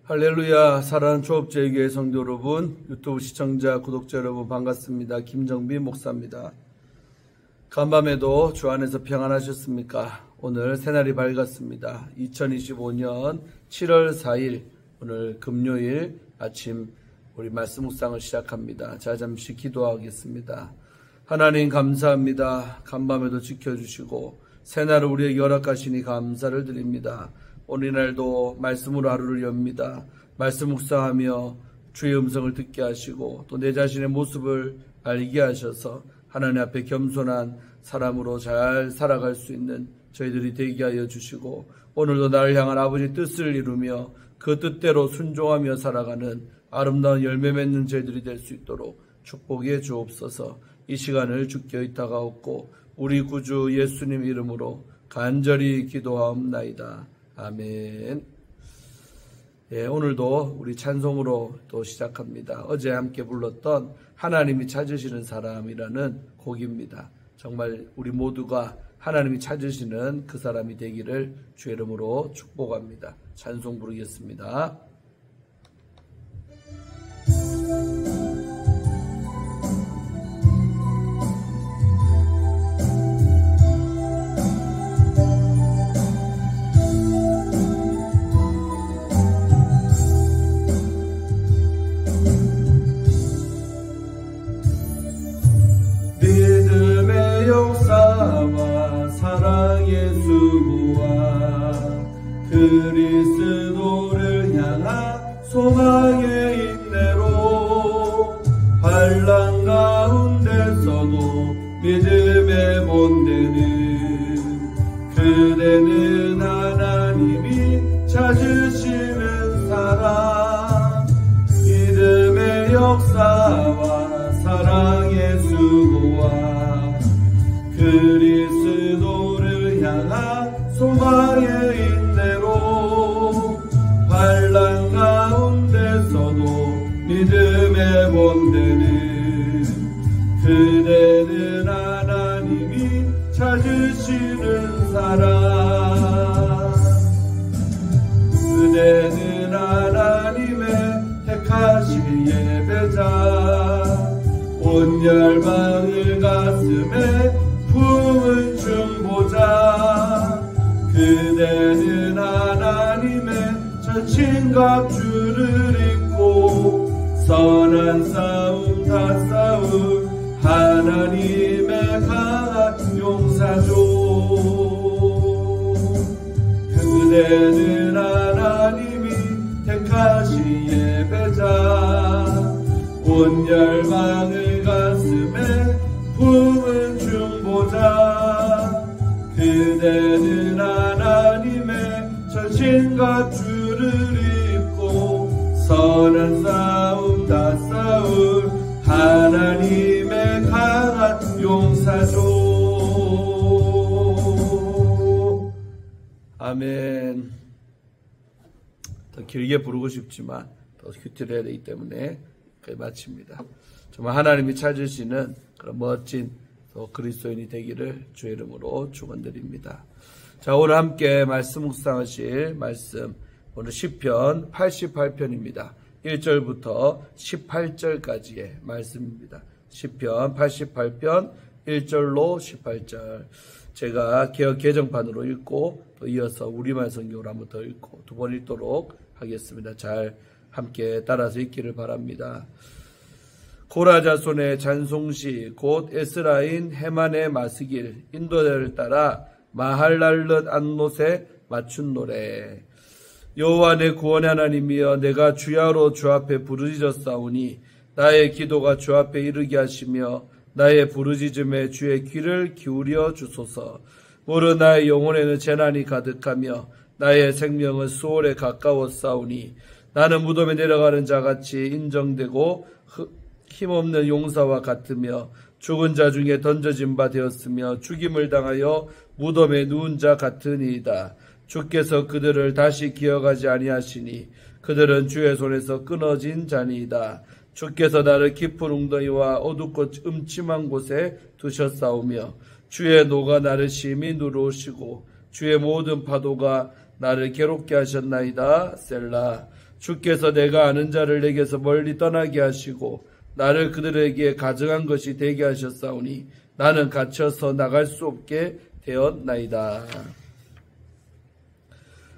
할렐루야. 사랑하는 초업제일교회 성도 여러분, 유튜브 시청자, 구독자 여러분 반갑습니다. 김정빈 목사입니다. 간밤에도 주 안에서 평안하셨습니까? 오늘 새날이 밝았습니다. 2025년 7월 4일 오늘 금요일 아침 우리 말씀 묵상을 시작합니다. 자, 잠시 기도하겠습니다. 하나님 감사합니다. 간밤에도 지켜주시고 새날을 우리에게 허락하시니 감사를 드립니다. 오늘날도 말씀으로 하루를 엽니다. 말씀 묵상하며 주의 음성을 듣게 하시고 또 내 자신의 모습을 알게 하셔서 하나님 앞에 겸손한 사람으로 잘 살아갈 수 있는 저희들이 되게 하여 주시고 오늘도 나를 향한 아버지 뜻을 이루며 그 뜻대로 순종하며 살아가는 아름다운 열매 맺는 저희들이 될 수 있도록 축복해 주옵소서. 이 시간을 주께 의탁하옵고 우리 구주 예수님 이름으로 간절히 기도하옵나이다. 아멘. 예, 오늘도 우리 찬송으로 또 시작합니다. 어제 함께 불렀던 하나님이 찾으시는 사람이라는 곡입니다. 정말 우리 모두가 하나님이 찾으시는 그 사람이 되기를 주의 이름으로 축복합니다. 찬송 부르겠습니다. 사랑의 수고와 그리스도를 향한 소망의 인내로 환난 가운데서도 믿음의 본되는 그대는 하나님이 찾으시는 사람. 믿음의 역사와 사랑의 수고와 그리스도를 향한 소망의 인내로 환난 가운데서도 믿음의 본되는 그대는 하나님이 찾으시는 사람. 그대는 하나님의 택하신 예배자. 온 열방을 가슴에 품은 중보자. 그대는 하나님의 절친 갑주를 입고 선한 싸움 다 싸울 하나님의 강한 용사죠. 그대는 하나님이 택하신 예배자. 온 열방을 가슴에 품은 중보자. 그대는 하나님의 절친 갑주를 입고 선한 싸움 다 싸울 하나님의 강한 용사죠. 아멘. 더 길게 부르고 싶지만 더 큐티를 해야 되기 때문에 마칩니다. 정말 하나님이 찾으시는 그런 멋진 그리스도인이 되기를 주의 이름으로 축원드립니다. 자, 오늘 함께 말씀 묵상하실 말씀 오늘 시편 88편입니다. 1절부터 18절까지의 말씀입니다. 시편 88편 1절로 18절. 제가 개역 개정판으로 읽고 또 이어서 우리말 성경으로 한번 더 읽고 두 번 읽도록 하겠습니다. 잘 함께 따라서 읽기를 바랍니다. 고라 자손의 잔송시 곧 에스라인 헤만의 마스길 인도자를 따라 마할랄럿 안롯에 맞춘 노래. 여호와 내 구원의 하나님이여 내가 주야로 주 앞에 부르짖었사오니 나의 기도가 주 앞에 이르게 하시며 나의 부르짖음에 주의 귀를 기울여 주소서. 무릇 나의 영혼에는 재난이 가득하며 나의 생명은 수월에 가까웠사오니 나는 무덤에 내려가는 자같이 인정되고 힘없는 용사와 같으며 죽은 자 중에 던져진 바 되었으며 죽임을 당하여 무덤에 누운 자 같으니이다. 주께서 그들을 다시 기억하지 아니하시니 그들은 주의 손에서 끊어진 자니이다. 주께서 나를 깊은 웅덩이와 어둡고 음침한 곳에 두셨사오며 주의 노가 나를 심히 누르시고 주의 모든 파도가 나를 괴롭게 하셨나이다. 셀라. 주께서 내가 아는 자를 내게서 멀리 떠나게 하시고 나를 그들에게 가증한 것이 되게 하셨사오니 나는 갇혀서 나갈 수 없게 되었나이다.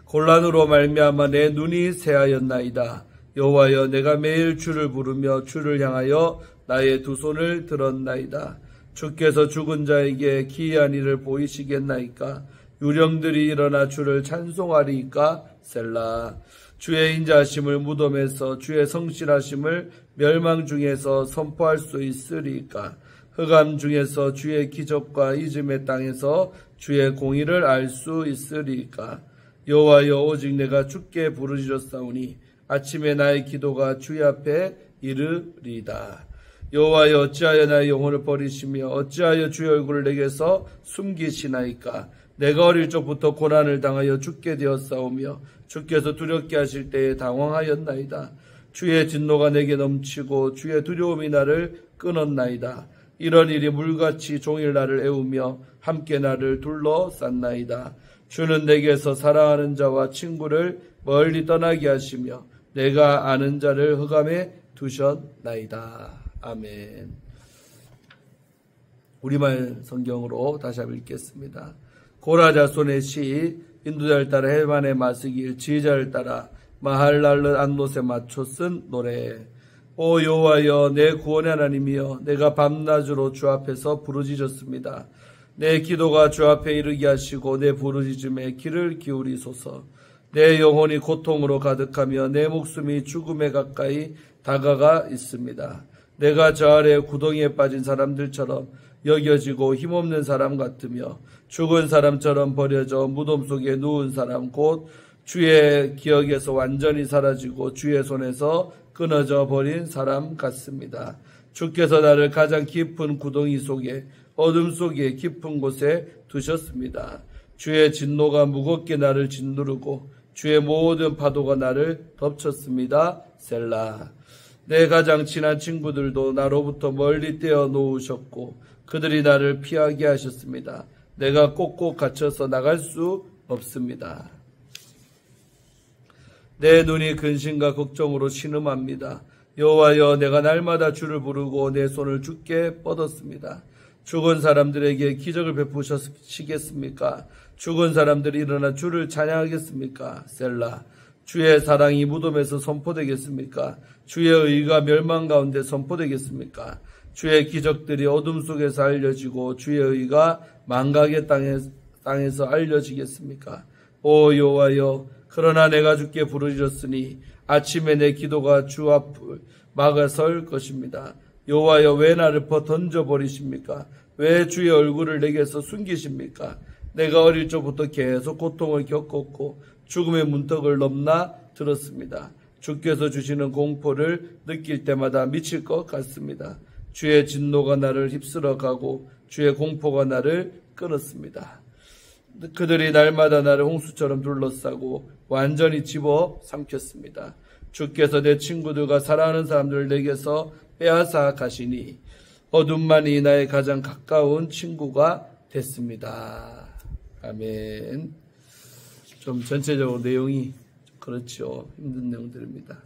곤란으로 말미암아 내 눈이 새하였나이다. 여호와여, 내가 매일 주를 부르며 주를 향하여 나의 두 손을 들었나이다. 주께서 죽은 자에게 기이한 일을 보이시겠나이까? 유령들이 일어나 주를 찬송하리이까? 셀라. 주의 인자하심을 무덤에서, 주의 성실하심을 멸망 중에서 선포할 수 있으리이까? 흑암 중에서 주의 기적과 이즘의 땅에서 주의 공의를 알 수 있으리이까? 여호와여, 오직 내가 주께 부르짖었사오니 아침에 나의 기도가 주의 앞에 이르리이다. 여호와여, 어찌하여 나의 영혼을 버리시며 어찌하여 주의 얼굴을 내게서 숨기시나이까? 내가 어릴 적부터 고난을 당하여 죽게 되었사오며 주께서 두렵게 하실 때에 당황하였나이다. 주의 진노가 내게 넘치고 주의 두려움이 나를 끊었나이다. 이런 일이 물같이 종일 나를 애우며 함께 나를 둘러쌌나이다. 주는 내게서 사랑하는 자와 친구를 멀리 떠나게 하시며 내가 아는 자를 흑암에 두셨나이다. 아멘. 우리말 성경으로 다시 한번 읽겠습니다. 고라자손의 시, 인도자를 따라 헤만의 마스길, 지휘자를 따라 마할랄렛 안노세 맞춰 쓴 노래. 오 여호와여, 내 구원의 하나님이여, 내가 밤낮으로 주 앞에서 부르짖었습니다. 내 기도가 주 앞에 이르게 하시고 내 부르짖음에 귀를 기울이소서. 내 영혼이 고통으로 가득하며 내 목숨이 죽음에 가까이 다가가 있습니다. 내가 저 아래 구덩이에 빠진 사람들처럼 여겨지고 힘없는 사람 같으며 죽은 사람처럼 버려져 무덤 속에 누운 사람, 곧 주의 기억에서 완전히 사라지고 주의 손에서 끊어져 버린 사람 같습니다. 주께서 나를 가장 깊은 구덩이 속에, 어둠 속에 깊은 곳에 두셨습니다. 주의 진노가 무겁게 나를 짓누르고 주의 모든 파도가 나를 덮쳤습니다. 셀라. 내 가장 친한 친구들도 나로부터 멀리 떼어 놓으셨고 그들이 나를 피하게 하셨습니다. 내가 꼭꼭 갇혀서 나갈 수 없습니다. 내 눈이 근심과 걱정으로 신음합니다. 여호와여, 내가 날마다 주를 부르고 내 손을 주께 뻗었습니다. 죽은 사람들에게 기적을 베푸시겠습니까? 죽은 사람들이 일어나 주를 찬양하겠습니까? 셀라. 주의 사랑이 무덤에서 선포되겠습니까? 주의 의가 멸망 가운데 선포되겠습니까? 주의 기적들이 어둠 속에서 알려지고 주의 의가 망각의 땅에서 알려지겠습니까? 오 여호와여, 그러나 내가 주께 부르짖었으니 아침에 내 기도가 주 앞을 막아설 것입니다. 여호와여, 왜 나를 던져버리십니까? 왜 주의 얼굴을 내게서 숨기십니까? 내가 어릴 적부터 계속 고통을 겪었고 죽음의 문턱을 넘나 들었습니다. 주께서 주시는 공포를 느낄 때마다 미칠 것 같습니다. 주의 진노가 나를 휩쓸어 가고 주의 공포가 나를 끊었습니다. 그들이 날마다 나를 홍수처럼 둘러싸고 완전히 집어 삼켰습니다. 주께서 내 친구들과 사랑하는 사람들을 내게서 빼앗아 가시니 어둠만이 나의 가장 가까운 친구가 됐습니다. 아멘. 좀 전체적으로 내용이 그렇죠. 힘든 내용들입니다.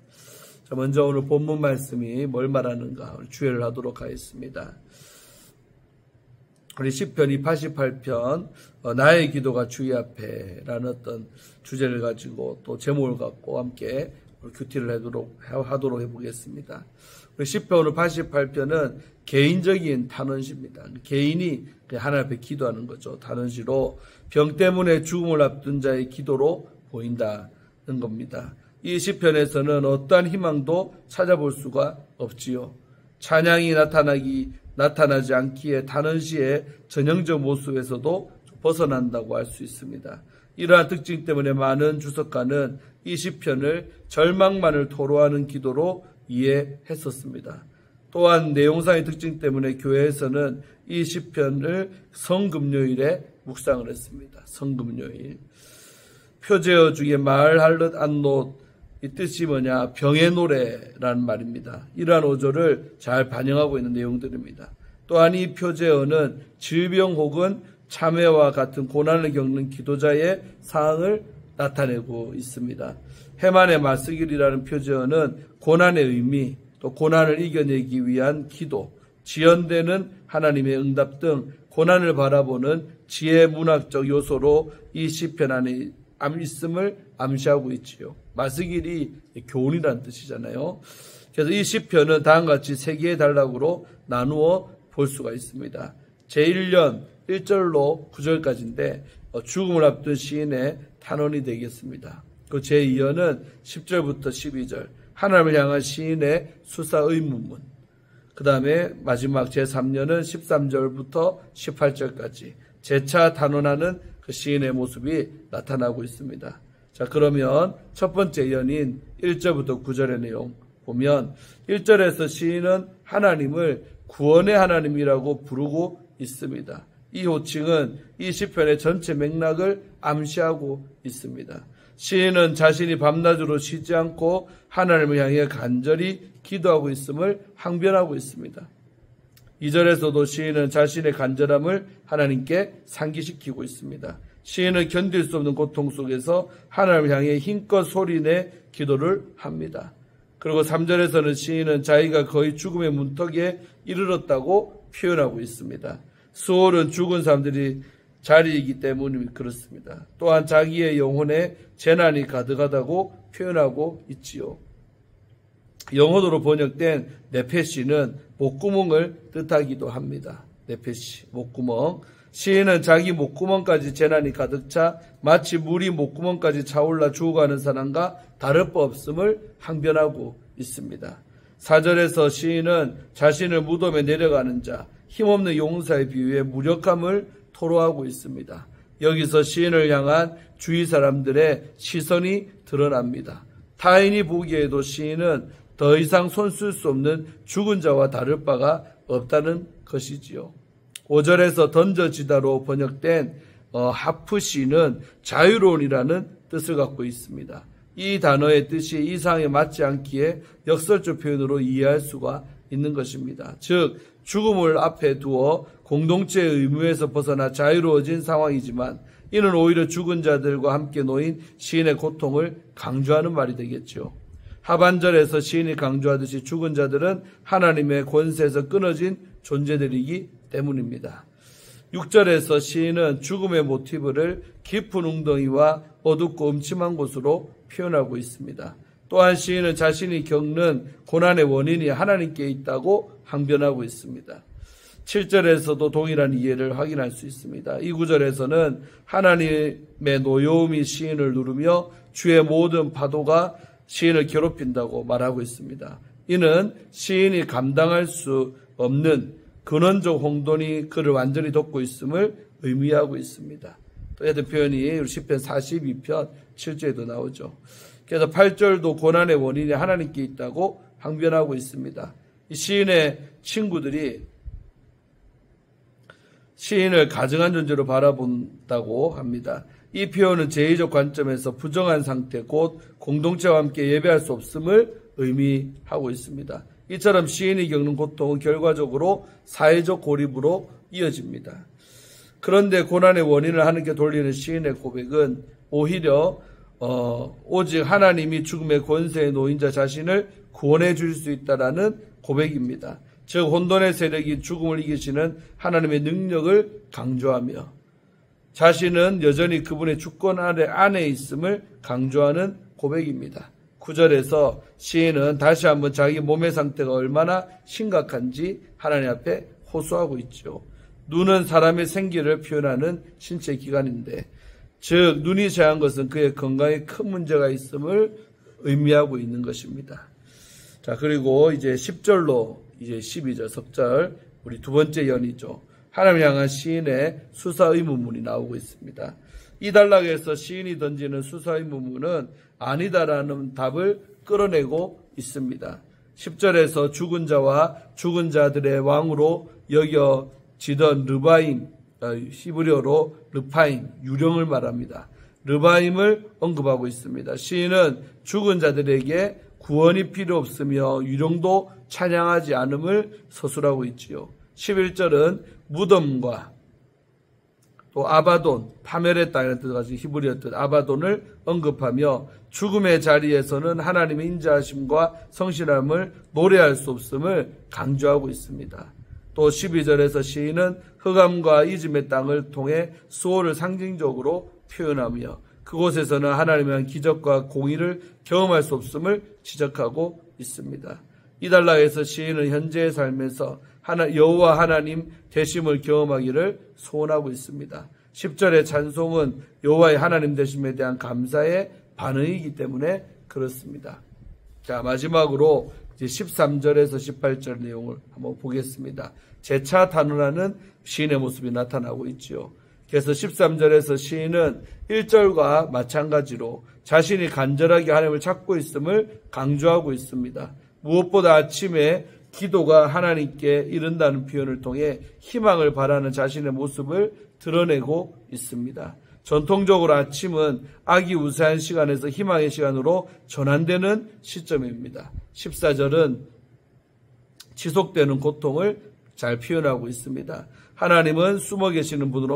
자, 먼저 오늘 본문 말씀이 뭘 말하는가 주의를 하도록 하겠습니다. 우리 시편이 88편 나의 기도가 주의 앞에 라는 어떤 주제를 가지고 또 제목을 갖고 함께 큐티를 하도록 해보겠습니다. 우리 시편 오늘 88편은 개인적인 탄원시입니다. 개인이 하나님 앞에 기도하는 거죠. 탄원시로 병 때문에 죽음을 앞둔 자의 기도로 보인다는 겁니다. 이 시편에서는 어떠한 희망도 찾아볼 수가 없지요. 찬양이 나타나지 않기에 탄원시의 전형적 모습에서도 벗어난다고 할 수 있습니다. 이러한 특징 때문에 많은 주석가는 이 시편을 절망만을 토로하는 기도로 이해했었습니다. 또한 내용상의 특징 때문에 교회에서는 이 시편을 성금요일에 묵상을 했습니다. 성금요일. 표제어 중에 마할랄렛 안노, 이 뜻이 뭐냐? 병의 노래라는 말입니다. 이러한 어조를 잘 반영하고 있는 내용들입니다. 또한 이 표제어는 질병 혹은 참회와 같은 고난을 겪는 기도자의 상황을 나타내고 있습니다. 해만의 말쓰기라는 표현은 고난의 의미, 또 고난을 이겨내기 위한 기도, 지연되는 하나님의 응답 등 고난을 바라보는 지혜 문학적 요소로 이 시편 안에 있음을 암시하고 있지요. 말쓰길이 교훈이라는 뜻이잖아요. 그래서 이 시편은 다음과 같이 세 개의 단락으로 나누어 볼 수가 있습니다. 제1년 1절로 9절까지인데 죽음을 앞둔 시인의 탄원이 되겠습니다. 그 제2연은 10절부터 12절 하나님을 향한 시인의 수사 의문문, 그 다음에 마지막 제3년은 13절부터 18절까지 재차 탄원하는 그 시인의 모습이 나타나고 있습니다. 자, 그러면 첫 번째 연인 1절부터 9절의 내용 보면 1절에서 시인은 하나님을 구원의 하나님이라고 부르고 있습니다. 이 호칭은 이 시편의 전체 맥락을 암시하고 있습니다. 시인은 자신이 밤낮으로 쉬지 않고 하나님을 향해 간절히 기도하고 있음을 항변하고 있습니다. 2절에서도 시인은 자신의 간절함을 하나님께 상기시키고 있습니다. 시인은 견딜 수 없는 고통 속에서 하나님을 향해 힘껏 소리내 기도를 합니다. 그리고 3절에서는 시인은 자기가 거의 죽음의 문턱에 이르렀다고 표현하고 있습니다. 수월은 죽은 사람들이 자리이기 때문에 그렇습니다. 또한 자기의 영혼에 재난이 가득하다고 표현하고 있지요. 영어로 번역된 네페시는 목구멍을 뜻하기도 합니다. 네페시, 목구멍. 시인은 자기 목구멍까지 재난이 가득 차 마치 물이 목구멍까지 차올라 죽어가는 사람과 다를 바 없음을 항변하고 있습니다. 4절에서 시인은 자신을 무덤에 내려가는 자, 힘없는 용사에 비유해 무력함을 토로하고 있습니다. 여기서 시인을 향한 주위 사람들의 시선이 드러납니다. 타인이 보기에도 시인은 더 이상 손쓸 수 없는 죽은 자와 다를 바가 없다는 것이지요. 5절에서 던져지다로 번역된 하프시는 자유로운이라는 뜻을 갖고 있습니다. 이 단어의 뜻이 이상에 맞지 않기에 역설적 표현으로 이해할 수가 있는 것입니다. 즉 죽음을 앞에 두어 공동체의 의무에서 벗어나 자유로워진 상황이지만 이는 오히려 죽은 자들과 함께 놓인 시인의 고통을 강조하는 말이 되겠죠. 하반절에서 시인이 강조하듯이 죽은 자들은 하나님의 권세에서 끊어진 존재들이기 때문입니다. 6절에서 시인은 죽음의 모티브를 깊은 웅덩이와 어둡고 음침한 곳으로 표현하고 있습니다. 또한 시인은 자신이 겪는 고난의 원인이 하나님께 있다고 항변하고 있습니다. 7절에서도 동일한 이해를 확인할 수 있습니다. 이 구절에서는 하나님의 노여움이 시인을 누르며 주의 모든 파도가 시인을 괴롭힌다고 말하고 있습니다. 이는 시인이 감당할 수 없는 근원적 혼돈이 그를 완전히 덮고 있음을 의미하고 있습니다. 또 같은 표현이 우리 시편 42편 7절에도 나오죠. 그래서 8절도 고난의 원인이 하나님께 있다고 항변하고 있습니다. 이 시인의 친구들이 시인을 가증한 존재로 바라본다고 합니다. 이 표현은 제의적 관점에서 부정한 상태, 곧 공동체와 함께 예배할 수 없음을 의미하고 있습니다. 이처럼 시인이 겪는 고통은 결과적으로 사회적 고립으로 이어집니다. 그런데 고난의 원인을 하나님께 돌리는 시인의 고백은 오히려 오직 하나님이 죽음의 권세에 놓인 자 자신을 구원해 줄 수 있다라는 고백입니다. 즉 혼돈의 세력이 죽음을 이기시는 하나님의 능력을 강조하며 자신은 여전히 그분의 주권 안에 있음을 강조하는 고백입니다. 9절에서 시인은 다시 한번 자기 몸의 상태가 얼마나 심각한지 하나님 앞에 호소하고 있죠. 눈은 사람의 생기를 표현하는 신체 기관인데, 즉 눈이 제한 것은 그의 건강에 큰 문제가 있음을 의미하고 있는 것입니다. 자, 그리고 이제 10절로 이제 12절 석절, 우리 두 번째 연이죠. 하나님을 향한 시인의 수사 의문문이 나오고 있습니다. 이 단락에서 시인이 던지는 수사 의문문은 아니다라는 답을 끌어내고 있습니다. 10절에서 죽은 자와 죽은 자들의 왕으로 여겨지던 르바임, 히브리어로 르파임, 유령을 말합니다. 르바임을 언급하고 있습니다. 시인은 죽은 자들에게 구원이 필요 없으며 유령도 찬양하지 않음을 서술하고 있지요. 11절은 무덤과 또 아바돈, 파멸의 땅이라는 뜻을 가지고 히브리어 뜻 아바돈을 언급하며 죽음의 자리에서는 하나님의 인자하심과 성실함을 노래할 수 없음을 강조하고 있습니다. 또 12절에서 시인은 흑암과 이즘의 땅을 통해 수호를 상징적으로 표현하며 그곳에서는 하나님의 한 기적과 공의를 경험할 수 없음을 지적하고 있습니다. 이달락에서 시인은 현재의 삶에서 여호와 하나님 되심을 경험하기를 소원하고 있습니다. 10절의 찬송은 여호와의 하나님 되심에 대한 감사의 반응이기 때문에 그렇습니다. 자, 마지막으로 이제 13절에서 18절 내용을 한번 보겠습니다. 재차 단언하는 시인의 모습이 나타나고 있지요. 그래서 13절에서 시인은 1절과 마찬가지로 자신이 간절하게 하나님을 찾고 있음을 강조하고 있습니다. 무엇보다 아침에 기도가 하나님께 이른다는 표현을 통해 희망을 바라는 자신의 모습을 드러내고 있습니다. 전통적으로 아침은 악이 우세한 시간에서 희망의 시간으로 전환되는 시점입니다. 14절은 지속되는 고통을 잘 표현하고 있습니다. 하나님은 숨어 계시는 분을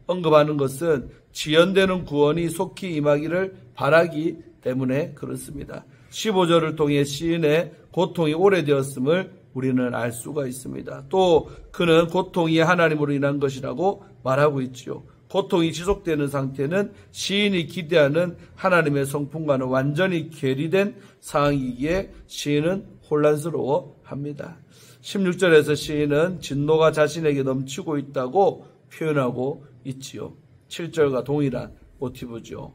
언급하는 것은 지연되는 구원이 속히 임하기를 바라기 때문에 그렇습니다. 15절을 통해 시인의 고통이 오래되었음을 우리는 알 수가 있습니다. 또 그는 고통이 하나님으로 인한 것이라고 말하고 있지요. 고통이 지속되는 상태는 시인이 기대하는 하나님의 성품과는 완전히 괴리된 상황이기에 시인은 혼란스러워합니다. 16절에서 시인은 진노가 자신에게 넘치고 있다고 표현하고 있지요. 7절과 동일한 모티브죠.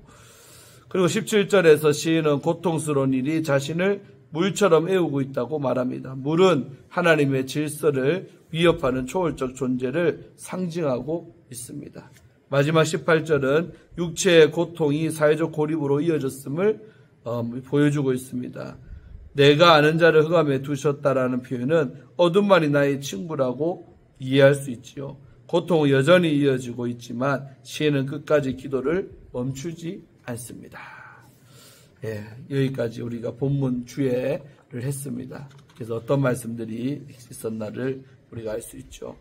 그리고 17절에서 시인은 고통스러운 일이 자신을 물처럼 애우고 있다고 말합니다. 물은 하나님의 질서를 위협하는 초월적 존재를 상징하고 있습니다. 마지막 18절은 육체의 고통이 사회적 고립으로 이어졌음을 보여주고 있습니다. 내가 아는 자를 흑암에 두셨다라는 표현은 어둠만이 나의 친구라고 이해할 수 있지요. 고통은 여전히 이어지고 있지만 시인은 끝까지 기도를 멈추지 않습니다. 예, 여기까지 우리가 본문 주예를 했습니다. 그래서 어떤 말씀들이 있었나를 우리가 알 수 있죠.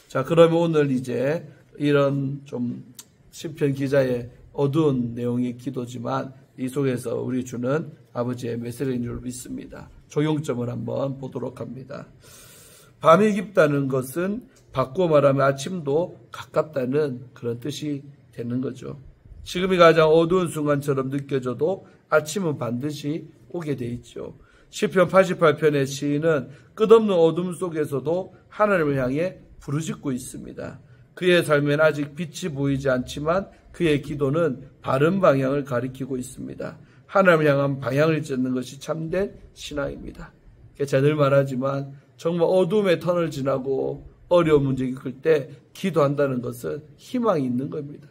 자, 그러면 오늘 이제 이런 좀 시편 기자의 어두운 내용의 기도지만 이 속에서 우리 주는 아버지의 메시지인 줄 믿습니다. 적용점을 한번 보도록 합니다. 밤이 깊다는 것은 바꾸어 말하면 아침도 가깝다는 그런 뜻이 되는 거죠. 지금이 가장 어두운 순간처럼 느껴져도 아침은 반드시 오게 돼 있죠. 시편 88편의 시인은 끝없는 어둠 속에서도 하나님을 향해 부르짖고 있습니다. 그의 삶엔 아직 빛이 보이지 않지만 그의 기도는 바른 방향을 가리키고 있습니다. 하나님을 향한 방향을 찾는 것이 참된 신앙입니다. 제가 늘 말하지만 정말 어둠의 터널 지나고 어려운 문제 겪을 때 기도한다는 것은 희망이 있는 겁니다.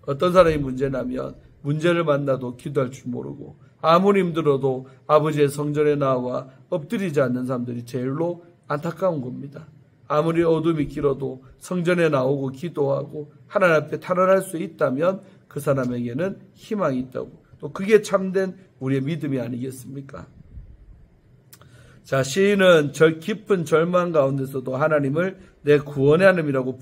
어떤 사람이 문제나면 문제를 만나도 기도할 줄 모르고 아무리 힘들어도 아버지의 성전에 나와 엎드리지 않는 사람들이 제일로 안타까운 겁니다. 아무리 어둠이 길어도 성전에 나오고 기도하고 하나님 앞에 탄원할 수 있다면 그 사람에게는 희망이 있다고. 또 그게 참된 우리의 믿음이 아니겠습니까? 자, 시인은 깊은 절망 가운데서도 하나님을 내 구원의 하나님이라고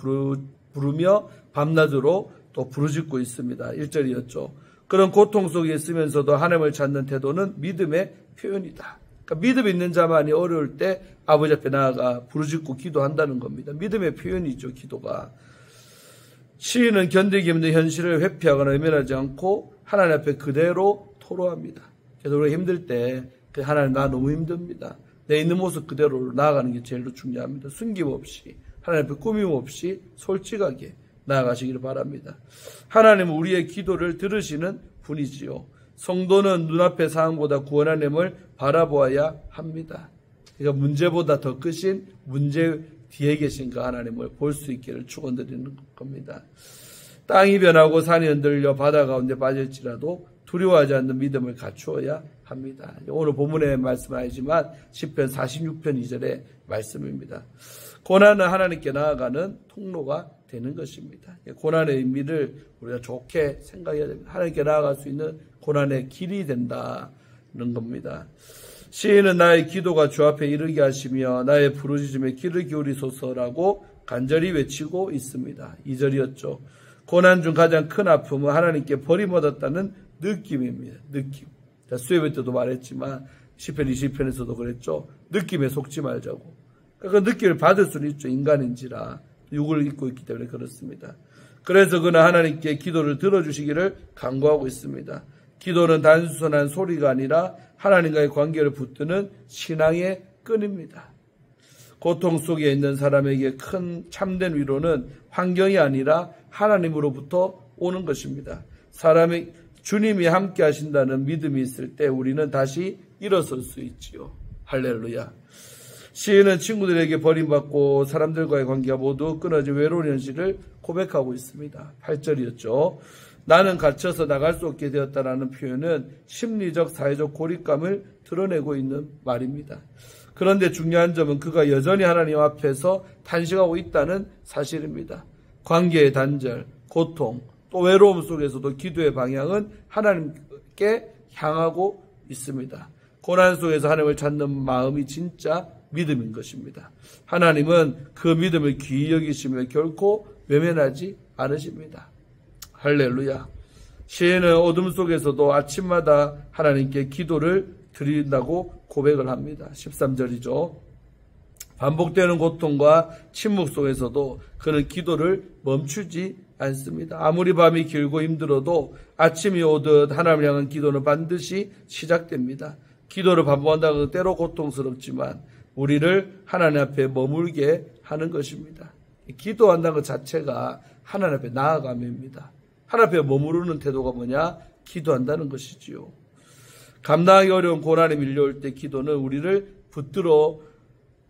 부르며 밤낮으로 또 부르짖고 있습니다. 1절이었죠. 그런 고통 속에 있으면서도 하나님을 찾는 태도는 믿음의 표현이다. 그러니까 믿음 있는 자만이 어려울 때 아버지 앞에 나아가 부르짖고 기도한다는 겁니다. 믿음의 표현이죠, 기도가. 시인은 견디기 힘든 현실을 회피하거나 외면하지 않고 하나님 앞에 그대로 토로합니다. 그래서 우리가 힘들 때 하나님 나 너무 힘듭니다. 내 있는 모습 그대로 나아가는 게 제일 중요합니다. 숨김없이 하나님 앞에 꾸밈 없이 솔직하게 나아가시기를 바랍니다. 하나님은 우리의 기도를 들으시는 분이지요. 성도는 눈앞의 상황보다 구원 하나님을 바라보아야 합니다. 그러니까 문제보다 더 크신 문제 뒤에 계신 그 하나님을 볼 수 있기를 축원드리는 겁니다. 땅이 변하고 산이 흔들려 바다 가운데 빠질지라도 두려워하지 않는 믿음을 갖추어야 합니다. 오늘 본문의 말씀은 아니지만 시편 46편 2절의 말씀입니다. 고난은 하나님께 나아가는 통로가 되는 것입니다. 고난의 의미를 우리가 좋게 생각해야 됩니다. 하나님께 나아갈 수 있는 고난의 길이 된다는 겁니다. 시인은 나의 기도가 주 앞에 이르게 하시며 나의 부르짖음에 귀를 기울이소서라고 간절히 외치고 있습니다. 2절이었죠. 고난 중 가장 큰 아픔은 하나님께 버림받았다는 느낌입니다. 느낌. 자, 수요일 때도 말했지만 시편 20편에서도 그랬죠. 느낌에 속지 말자고. 그 느낌을 받을 수는 있죠. 인간인지라 육을 입고 있기 때문에 그렇습니다. 그래서 그는 하나님께 기도를 들어주시기를 간구하고 있습니다. 기도는 단순한 소리가 아니라 하나님과의 관계를 붙드는 신앙의 끈입니다. 고통 속에 있는 사람에게 큰 참된 위로는 환경이 아니라 하나님으로부터 오는 것입니다. 사람이 주님이 함께 하신다는 믿음이 있을 때 우리는 다시 일어설 수 있지요. 할렐루야. 시인은 친구들에게 버림받고 사람들과의 관계가 모두 끊어진 외로운 현실을 고백하고 있습니다. 8절이었죠. 나는 갇혀서 나갈 수 없게 되었다라는 표현은 심리적, 사회적 고립감을 드러내고 있는 말입니다. 그런데 중요한 점은 그가 여전히 하나님 앞에서 탄식하고 있다는 사실입니다. 관계의 단절, 고통, 또 외로움 속에서도 기도의 방향은 하나님께 향하고 있습니다. 고난 속에서 하나님을 찾는 마음이 진짜 믿음인 것입니다. 하나님은 그 믿음을 귀히 여기시며 결코 외면하지 않으십니다. 할렐루야. 시인은 어둠 속에서도 아침마다 하나님께 기도를 드린다고 고백을 합니다. 13절이죠. 반복되는 고통과 침묵 속에서도 그는 기도를 멈추지 않습니다. 아무리 밤이 길고 힘들어도 아침이 오듯 하나님을 향한 기도는 반드시 시작됩니다. 기도를 반복한다고 해서 때로 고통스럽지만 우리를 하나님 앞에 머물게 하는 것입니다. 기도한다는 것 자체가 하나님 앞에 나아감입니다. 하나님 앞에 머무르는 태도가 뭐냐? 기도한다는 것이지요. 감당하기 어려운 고난이 밀려올 때 기도는 우리를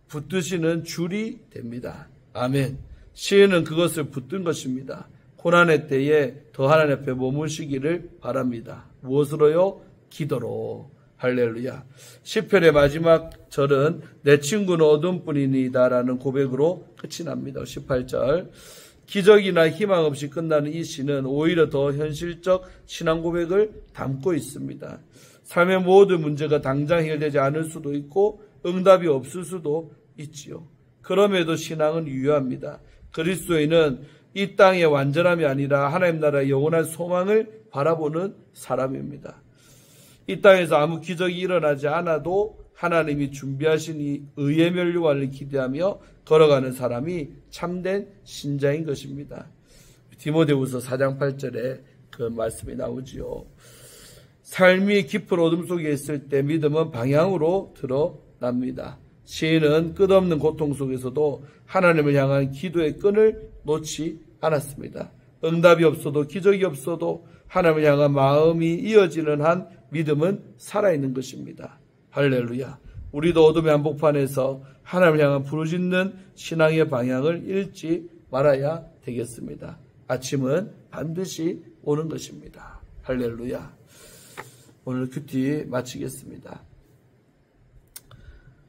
붙드시는 줄이 됩니다. 아멘. 시인은 그것을 붙든 것입니다. 고난의 때에 더 하나님 앞에 머무시기를 바랍니다. 무엇으로요? 기도로. 할렐루야. 시편의 마지막 절은 내 친구는 어둠뿐이니이다 라는 고백으로 끝이 납니다. 18절. 기적이나 희망 없이 끝나는 이 시는 오히려 더 현실적 신앙 고백을 담고 있습니다. 삶의 모든 문제가 당장 해결되지 않을 수도 있고 응답이 없을 수도 있지요. 그럼에도 신앙은 유효합니다. 그리스도인은 이 땅의 완전함이 아니라 하나님 나라의 영원한 소망을 바라보는 사람입니다. 이 땅에서 아무 기적이 일어나지 않아도 하나님이 준비하신 이 의의 면류관을 기대하며 걸어가는 사람이 참된 신자인 것입니다. 디모데후서 4장 8절에 그 말씀이 나오지요. 삶이 깊은 어둠 속에 있을 때 믿음은 방향으로 드러납니다. 시인은 끝없는 고통 속에서도 하나님을 향한 기도의 끈을 놓지 않았습니다. 응답이 없어도 기적이 없어도 하나님을 향한 마음이 이어지는 한 믿음은 살아있는 것입니다. 할렐루야. 우리도 어둠의 한복판에서 하나님을 향한 부르짖는 신앙의 방향을 잃지 말아야 되겠습니다. 아침은 반드시 오는 것입니다. 할렐루야. 오늘 큐티 마치겠습니다.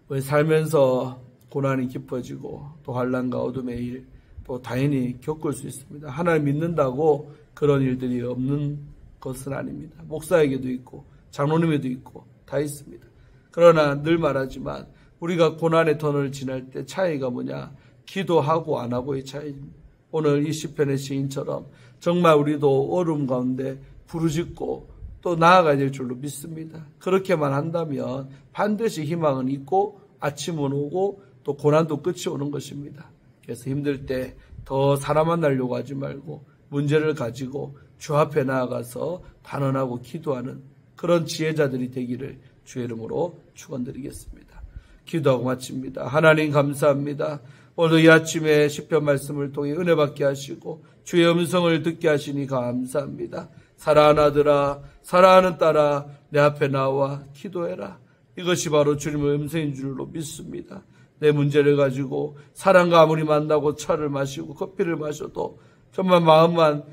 우리 살면서 고난이 깊어지고 또 환난과 어둠의 일 또 당연히 겪을 수 있습니다. 하나님 믿는다고 그런 일들이 없는 것은 아닙니다. 목사에게도 있고 장로님에도 있고 다 있습니다. 그러나 늘 말하지만 우리가 고난의 터널을 지날 때 차이가 뭐냐? 기도하고 안 하고의 차이입니다. 오늘 이 시편의 시인처럼 정말 우리도 어려움 가운데 부르짖고 또 나아가야 될 줄로 믿습니다. 그렇게만 한다면 반드시 희망은 있고 아침은 오고 또 고난도 끝이 오는 것입니다. 그래서 힘들 때 더 사람 만나려고 하지 말고 문제를 가지고 주 앞에 나아가서 단언하고 기도하는 그런 지혜자들이 되기를 주의 이름으로 축원드리겠습니다. 기도하고 마칩니다. 하나님 감사합니다. 오늘 이 아침에 시편 말씀을 통해 은혜 받게 하시고 주의 음성을 듣게 하시니 감사합니다. 사랑하는 아들아, 사랑하는 딸아, 내 앞에 나와 기도해라. 이것이 바로 주님의 음성인 줄로 믿습니다. 내 문제를 가지고 사람과 아무리 만나고 차를 마시고 커피를 마셔도 정말 마음만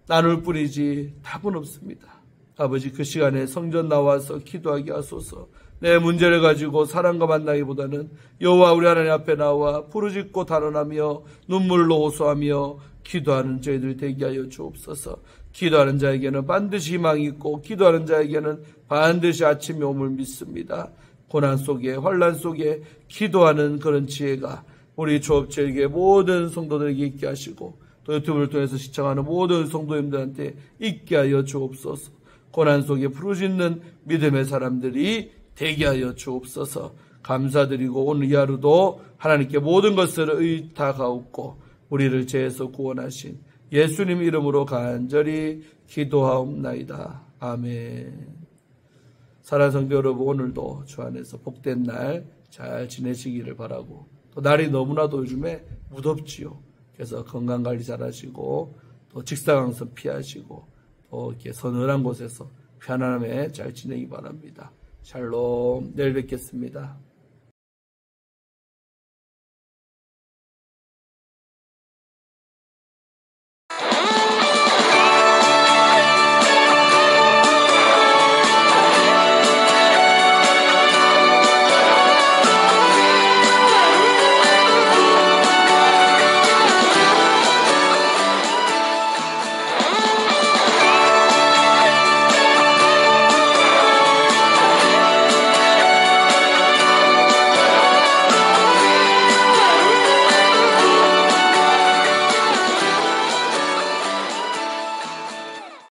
나눌 뿐이지 답은 없습니다. 아버지, 그 시간에 성전 나와서 기도하게 하소서. 내 문제를 가지고 사람과 만나기보다는 여호와 우리 하나님 앞에 나와 부르짖고 단언하며 눈물로 호소하며 기도하는 저희들 되게 하여 주옵소서. 기도하는 자에게는 반드시 희망이 있고 기도하는 자에게는 반드시 아침이 옴을 믿습니다. 고난 속에 환난 속에 기도하는 그런 지혜가 우리 조업체에게 모든 성도들에게 있게 하시고 또 유튜브를 통해서 시청하는 모든 성도님들한테 있게 하여 주옵소서. 고난 속에 부르짖는 믿음의 사람들이 되게 하여 주옵소서. 감사드리고 오늘 이 하루도 하나님께 모든 것을 의탁하옵고 우리를 죄에서 구원하신 예수님 이름으로 간절히 기도하옵나이다. 아멘. 사랑하는 성도 여러분, 오늘도 주 안에서 복된 날 잘 지내시기를 바라고, 또 날이 너무나도 요즘에 무덥지요. 그래서 건강관리 잘 하시고 또 직사광선 피하시고 또 이렇게 서늘한 곳에서 편안함에 잘 지내기 바랍니다. 샬롬. 내일 뵙겠습니다.